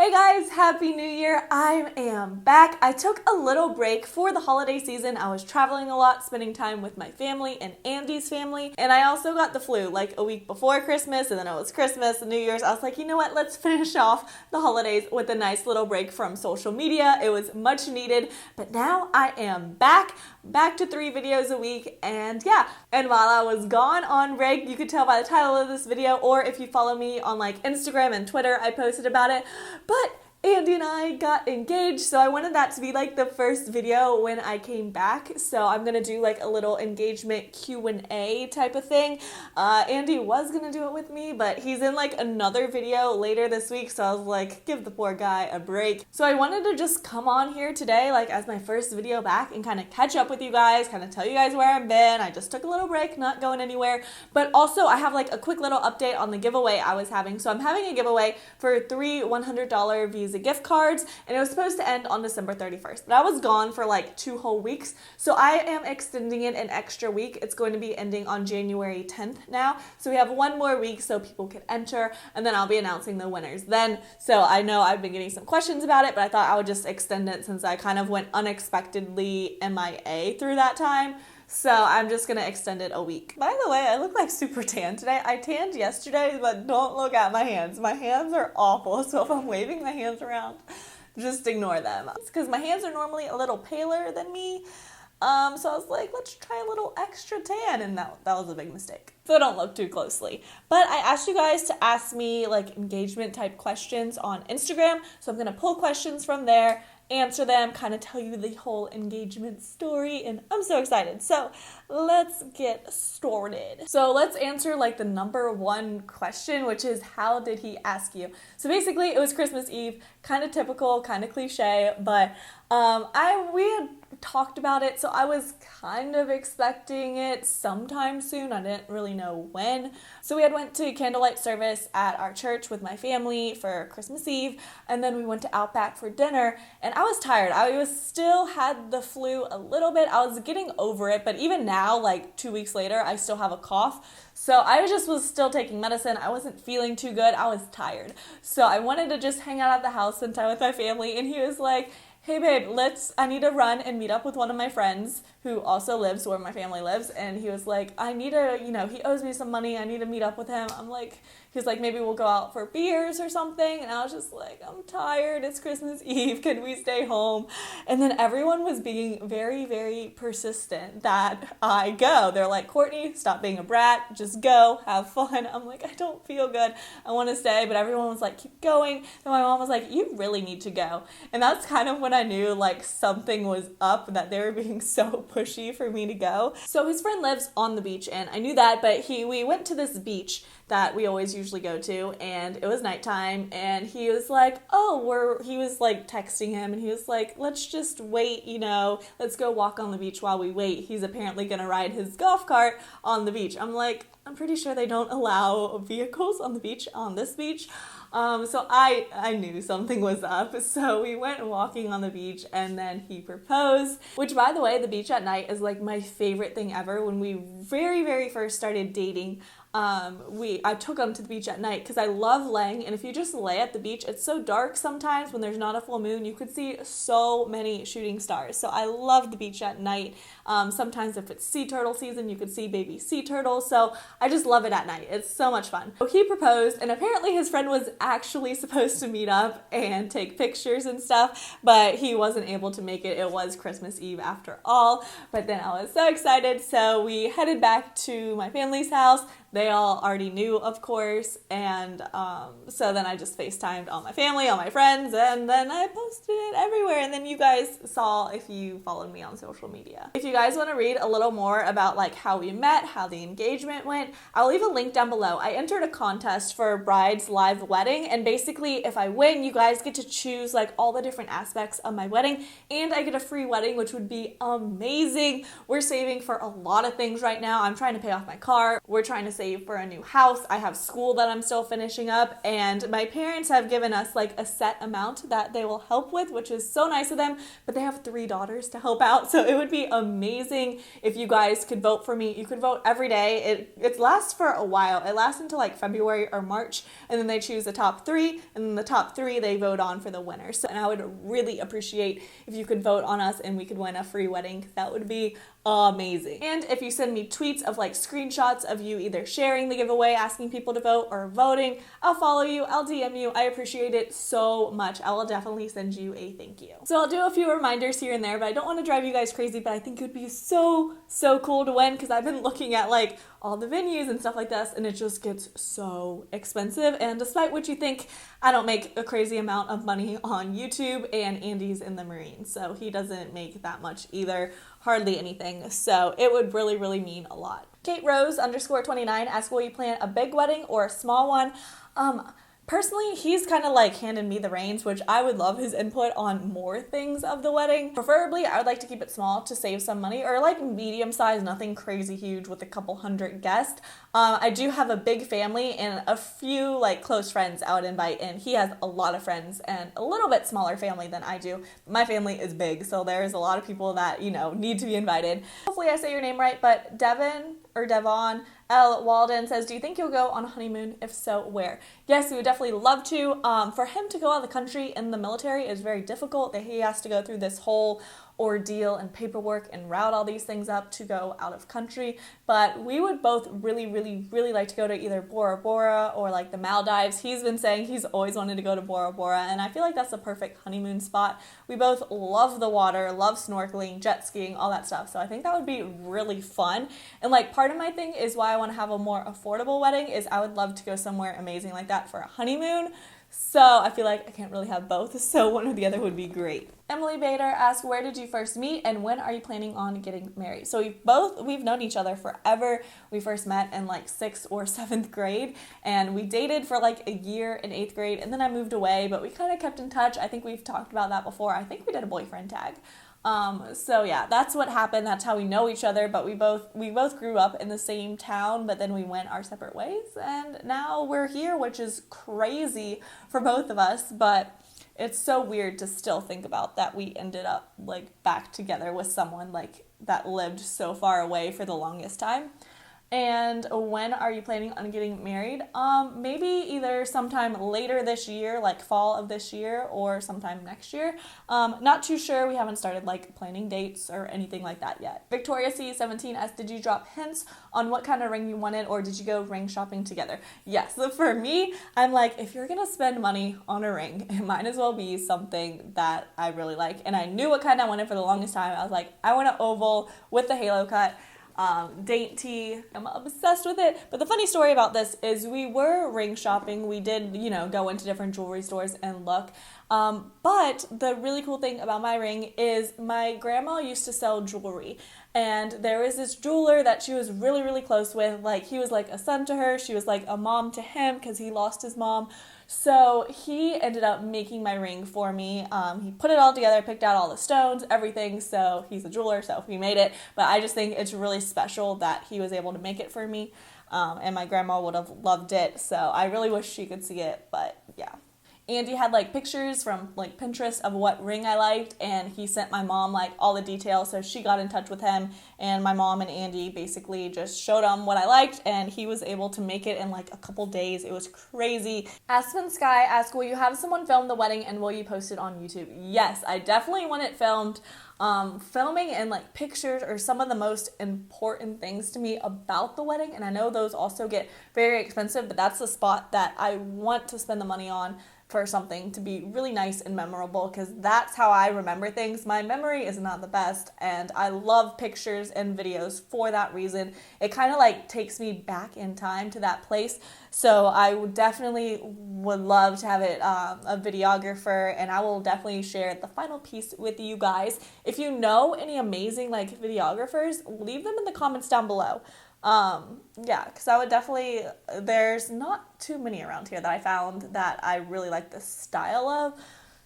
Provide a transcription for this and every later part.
Hey guys, Happy New Year. I am back. I took a little break for the holiday season. I was traveling a lot, spending time with my family and Andy's family, and I also got the flu like a week before Christmas, and then it was Christmas and New Year's. I was like, you know what, let's finish off the holidays with a nice little break from social media. It was much needed, but now I am back to 3 videos a week, and yeah. And while I was gone on break, you could tell by the title of this video, or if you follow me on like Instagram and Twitter, I posted about it. But Andy and I got engaged, so I wanted that to be like the first video when I came back. So I'm gonna do like a little engagement Q&A type of thing. Andy was gonna do it with me, but he's in like another video later this week, so I was like, give the poor guy a break. So I wanted to just come on here today like as my first video back and kind of catch up with you guys, kind of tell you guys where I've been. I just took a little break, not going anywhere, but also I have like a quick little update on the giveaway I was having. So I'm having a giveaway for 3 $100 Visa gift cards, and it was supposed to end on December 31st, but I was gone for like 2 whole weeks, so I am extending it an extra week. It's going to be ending on January 10th now, so we have 1 more week so people can enter, and then I'll be announcing the winners then. So I know I've been getting some questions about it, but I thought I would just extend it since I kind of went unexpectedly MIA through that time. So I'm just gonna extend it a week. By the way, I look like super tan today. I tanned yesterday, but don't look at my hands. My hands are awful, so if I'm waving my hands around, just ignore them. It's because my hands are normally a little paler than me. So I was like, let's try a little extra tan, and that was a big mistake. So don't look too closely. But I asked you guys to ask me like engagement type questions on Instagram, so I'm gonna pull questions from there, answer them, kind of tell you the whole engagement story, and I'm so excited. So let's get started. So let's answer like the number 1 question, which is, how did he ask you? So basically it was Christmas Eve, kind of typical, kind of cliche, but we had talked about it, so I was kind of expecting it sometime soon. I didn't really know when. So we had went to candlelight service at our church with my family for Christmas Eve, and then we went to Outback for dinner, and I was tired. I still had the flu a little bit. I was getting over it, but even now, like 2 weeks later, I still have a cough. So I was still taking medicine. I wasn't feeling too good. I was tired. So I wanted to just hang out at the house, spend time with my family, and he was like, hey babe, I need to run and meet up with one of my friends who also lives where my family lives. And he was like, he owes me some money. I need to meet up with him. He was like, maybe we'll go out for beers or something. And I was just like, I'm tired. It's Christmas Eve. Can we stay home? And then everyone was being very, very persistent that I go. They're like, Courtney, stop being a brat. Just go. Have fun. I'm like, I don't feel good. I want to stay. But everyone was like, keep going. And my mom was like, you really need to go. And that's kind of when I knew like something was up, that they were being so pushy for me to go. So his friend lives on the beach, and I knew that, but we went to this beach that we always usually go to, and it was nighttime, and he was like, he was like texting him, and he was like, let's just wait, let's go walk on the beach while we wait. He's apparently gonna ride his golf cart on the beach. I'm like, I'm pretty sure they don't allow vehicles on the beach, on this beach. So I knew something was up. So we went walking on the beach, and then he proposed, which, by the way, the beach at night is like my favorite thing ever. When we very, very first started dating, I took him to the beach at night because I love laying, and if you just lay at the beach, it's so dark sometimes when there's not a full moon. You could see so many shooting stars. So I love the beach at night. Sometimes if it's sea turtle season, you could see baby sea turtles. So I just love it at night. It's so much fun. So he proposed, and apparently his friend was actually supposed to meet up and take pictures and stuff, but he wasn't able to make it. It was Christmas Eve after all. But then I was so excited, so we headed back to my family's house. They all already knew, of course, and so then I just FaceTimed all my family, all my friends, and then I posted it everywhere, and then you guys saw if you followed me on social media. If you guys want to read a little more about like how we met, how the engagement went, I'll leave a link down below. I entered a contest for Bride's Live Wedding, and basically if I win, you guys get to choose like all the different aspects of my wedding, and I get a free wedding, which would be amazing. We're saving for a lot of things right now. I'm trying to pay off my car. We're trying to save for a new house. I have school that I'm still finishing up, and my parents have given us like a set amount that they will help with, which is so nice of them, but they have 3 daughters to help out, so it would be amazing if you guys could vote for me. You could vote every day. It lasts for a while. It lasts until like February or March, and then they choose the top 3, and then the top 3 they vote on for the winner. So, and I would really appreciate if you could vote on us and we could win a free wedding. That would be amazing. And if you send me tweets of like screenshots of you either sharing the giveaway, asking people to vote, or voting, I'll follow you, I'll DM you. I appreciate it so much. I will definitely send you a thank you. So I'll do a few reminders here and there, but I don't want to drive you guys crazy, but I think it would be so cool to win, because I've been looking at like all the venues and stuff like this, and it just gets so expensive. And despite what you think, I don't make a crazy amount of money on YouTube, and Andy's in the Marines, so he doesn't make that much either, hardly anything. So it would really mean a lot. Kate Rose _29 asks, will you plan a big wedding or a small one? Personally, he's kind of like handed me the reins, which I would love his input on more things of the wedding. Preferably, I would like to keep it small to save some money, or like medium size, nothing crazy huge with a couple hundred guests. I do have a big family and a few like close friends I would invite, and he has a lot of friends and a little bit smaller family than I do. My family is big, so there's a lot of people that, you know, need to be invited. Hopefully I say your name right, but Devon L. Walden says, do you think you'll go on a honeymoon? If so, where? Yes, we would definitely love to. For him to go out of the country in the military is very difficult. That he has to go through this whole ordeal and paperwork and route all these things up to go out of country. But we would both really like to go to either Bora Bora or like the Maldives. He's been saying he's always wanted to go to Bora Bora, and I feel like that's the perfect honeymoon spot. We both love the water, love snorkeling, jet skiing, all that stuff. So I think that would be really fun. And like part of my thing is why I want to have a more affordable wedding is I would love to go somewhere amazing like that for a honeymoon. So I feel like I can't really have both, so one or the other would be great. Emily Bader asks, where did you first meet and when are you planning on getting married? So we've known each other forever. We first met in like 6th or 7th grade, and we dated for like a year in 8th grade, and then I moved away, but we kind of kept in touch. I think we've talked about that before. I think we did a boyfriend tag. So yeah, that's what happened. That's how we know each other, but we both grew up in the same town, but then we went our separate ways, and now we're here, which is crazy for both of us, but it's so weird to still think about that we ended up like back together with someone like that lived so far away for the longest time. And when are you planning on getting married? Maybe either sometime later this year, like fall of this year, or sometime next year. Not too sure. We haven't started like planning dates or anything like that yet. Victoria C17 asks, did you drop hints on what kind of ring you wanted, or did you go ring shopping together? Yes, so for me, I'm like, if you're gonna spend money on a ring, it might as well be something that I really like. And I knew what kind I wanted for the longest time. I was like, I want an oval with the halo cut. Dainty. I'm obsessed with it. But the funny story about this is we were ring shopping. We did, go into different jewelry stores and look. But the really cool thing about my ring is my grandma used to sell jewelry. And there was this jeweler that she was really close with. Like, he was like a son to her. She was like a mom to him because he lost his mom. So he ended up making my ring for me. He put it all together, picked out all the stones, everything. So he's a jeweler, so he made it. But I just think it's really special that he was able to make it for me. And my grandma would have loved it. So I really wish she could see it, but yeah. Andy had like pictures from like Pinterest of what ring I liked, and he sent my mom like all the details, so she got in touch with him, and my mom and Andy basically just showed him what I liked, and he was able to make it in like a couple days. It was crazy. Aspen Sky asked, will you have someone film the wedding and will you post it on YouTube? Yes, I definitely want it filmed. Filming and like pictures are some of the most important things to me about the wedding, and I know those also get very expensive, but that's the spot that I want to spend the money on for something to be really nice and memorable, because that's how I remember things. My memory is not the best, and I love pictures and videos for that reason. It kind of like takes me back in time to that place. So I would definitely love to have it a videographer, and I will definitely share the final piece with you guys. If you know any amazing like videographers, leave them in the comments down below. Because I would definitely, there's not too many around here that I found that I really like the style of,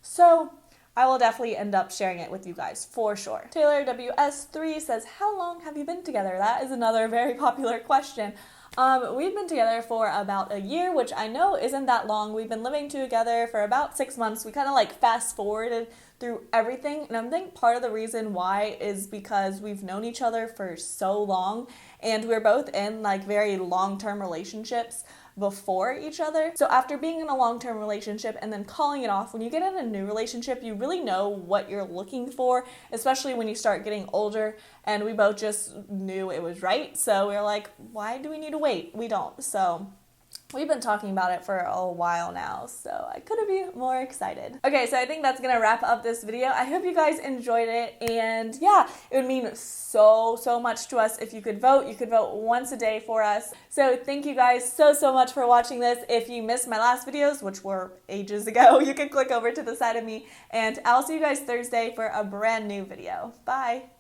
so I will definitely end up sharing it with you guys for sure. Taylor WS3 says, how long have you been together? That is another very popular question. We've been together for about a year, which I know isn't that long. We've been living together for about 6 months. We kind of like fast forwarded through everything, and I think part of the reason why is because we've known each other for so long, and we're both in like very long-term relationships before each other. So after being in a long-term relationship and then calling it off, when you get in a new relationship, you really know what you're looking for, especially when you start getting older, and we both just knew it was right. So we were like, why do we need to wait? We don't. So we've been talking about it for a while now, so I couldn't be more excited. Okay, so I think that's gonna wrap up this video. I hope you guys enjoyed it, and yeah, it would mean so much to us if you could vote. You could vote once a day for us. So thank you guys so much for watching this. If you missed my last videos, which were ages ago, you can click over to the side of me, and I'll see you guys Thursday for a brand new video. Bye!